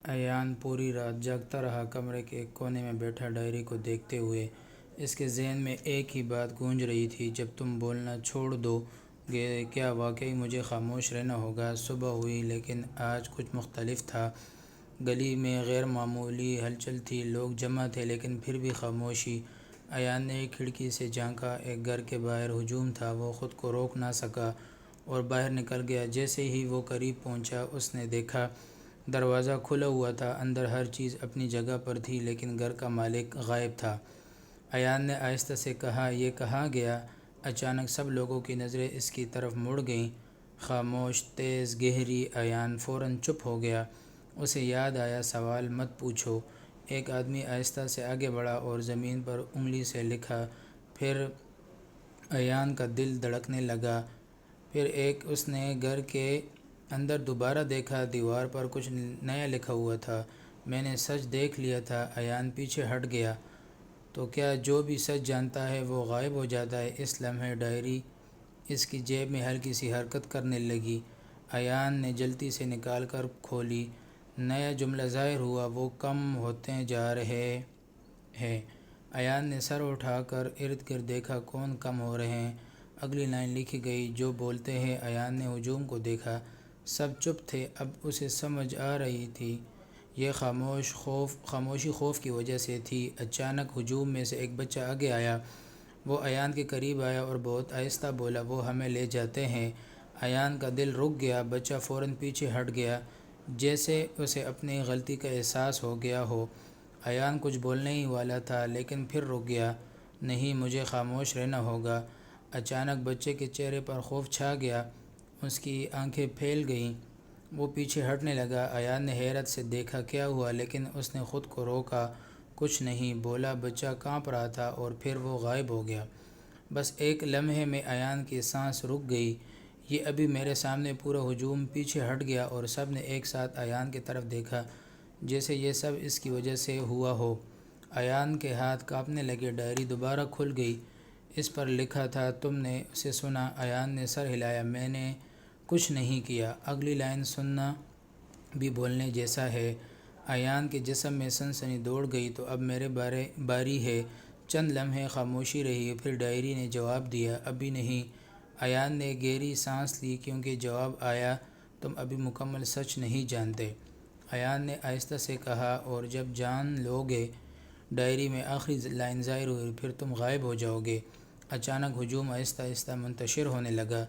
ایان پوری رات جاگتا رہا، کمرے کے ایک کونے میں بیٹھا ڈائری کو دیکھتے ہوئے۔ اس کے ذہن میں ایک ہی بات گونج رہی تھی، جب تم بولنا چھوڑ دو گے کیا واقعی مجھے خاموش رہنا ہوگا؟ صبح ہوئی لیکن آج کچھ مختلف تھا۔ گلی میں غیر معمولی ہلچل تھی، لوگ جمع تھے لیکن پھر بھی خاموشی۔ ایان نے کھڑکی سے جھانکا، ایک گھر کے باہر ہجوم تھا۔ وہ خود کو روک نہ سکا اور باہر نکل گیا۔ جیسے ہی وہ قریب پہنچا، اس نے دیکھا دروازہ کھلا ہوا تھا، اندر ہر چیز اپنی جگہ پر تھی لیکن گھر کا مالک غائب تھا۔ ایان نے آہستہ سے کہا، یہ کہاں گیا؟ اچانک سب لوگوں کی نظریں اس کی طرف مڑ گئیں، خاموش، تیز، گہری۔ ایان فوراً چپ ہو گیا۔ اسے یاد آیا، سوال مت پوچھو۔ ایک آدمی آہستہ سے آگے بڑھا اور زمین پر انگلی سے لکھا۔ پھر ایان کا دل دھڑکنے لگا۔ پھر اس نے گھر کے اندر دوبارہ دیکھا، دیوار پر کچھ نیا لکھا ہوا تھا۔ میں نے سچ دیکھ لیا تھا۔ ایان پیچھے ہٹ گیا۔ تو کیا جو بھی سچ جانتا ہے وہ غائب ہو جاتا ہے؟ اس لمحے ڈائری اس کی جیب میں ہلکی سی حرکت کرنے لگی۔ ایان نے جلدی سے نکال کر کھولی۔ نیا جملہ ظاہر ہوا، وہ کم ہوتے جا رہے ہیں۔ ایان نے سر اٹھا کر ارد گرد دیکھا، کون کم ہو رہے ہیں؟ اگلی لائن لکھی گئی، جو بولتے ہیں۔ ایان نے ہجوم کو دیکھا، سب چپ تھے۔ اب اسے سمجھ آ رہی تھی، یہ خاموشی خوف کی وجہ سے تھی۔ اچانک ہجوم میں سے ایک بچہ آگے آیا۔ وہ ایان کے قریب آیا اور بہت آہستہ بولا، وہ ہمیں لے جاتے ہیں۔ ایان کا دل رک گیا۔ بچہ فوراً پیچھے ہٹ گیا، جیسے اسے اپنی غلطی کا احساس ہو گیا ہو۔ ایان کچھ بولنے ہی والا تھا لیکن پھر رک گیا۔ نہیں، مجھے خاموش رہنا ہوگا۔ اچانک بچے کے چہرے پر خوف چھا گیا، اس کی آنکھیں پھیل گئیں، وہ پیچھے ہٹنے لگا۔ ایان نے حیرت سے دیکھا، کیا ہوا؟ لیکن اس نے خود کو روکا، کچھ نہیں بولا۔ بچہ کانپ رہا تھا اور پھر وہ غائب ہو گیا۔ بس ایک لمحے میں ایان کی سانس رک گئی۔ یہ ابھی میرے سامنے پورا ہجوم پیچھے ہٹ گیا اور سب نے ایک ساتھ ایان کی طرف دیکھا، جیسے یہ سب اس کی وجہ سے ہوا ہو۔ ایان کے ہاتھ کانپنے لگے۔ ڈائری دوبارہ کھل گئی۔ اس پر لکھا تھا، تم نے اسے سنا؟ ایان نے سر ہلایا، میں نے کچھ نہیں کیا۔ اگلی لائن سننا بھی بولنے جیسا ہے۔ ایان کے جسم میں سنسنی دوڑ گئی۔ تو اب میرے باری ہے۔ چند لمحے خاموشی رہی، پھر ڈائری نے جواب دیا، ابھی نہیں۔ ایان نے گہری سانس لی، کیونکہ جواب آیا، تم ابھی مکمل سچ نہیں جانتے۔ ایان نے آہستہ سے کہا، اور جب جان لو گے، ڈائری میں آخری لائن ظاہر ہوئی، پھر تم غائب ہو جاؤ گے۔ اچانک ہجوم آہستہ آہستہ منتشر ہونے لگا،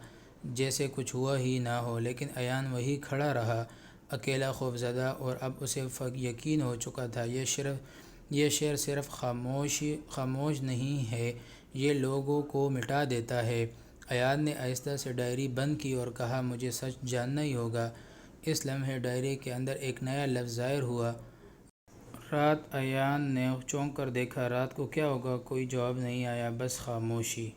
جیسے کچھ ہوا ہی نہ ہو، لیکن ایان وہیں کھڑا رہا، اکیلا، خوفزدہ، اور اب اسے یقین ہو چکا تھا، یہ شعر صرف خاموش نہیں ہے، یہ لوگوں کو مٹا دیتا ہے۔ ایان نے آہستہ سے ڈائری بند کی اور کہا، مجھے سچ جاننا ہی ہوگا۔ اس لمحے ڈائری کے اندر ایک نیا لفظ ظاہر ہوا، رات۔ ایان نے چونک کر دیکھا، رات کو کیا ہوگا؟ کوئی جواب نہیں آیا، بس خاموشی۔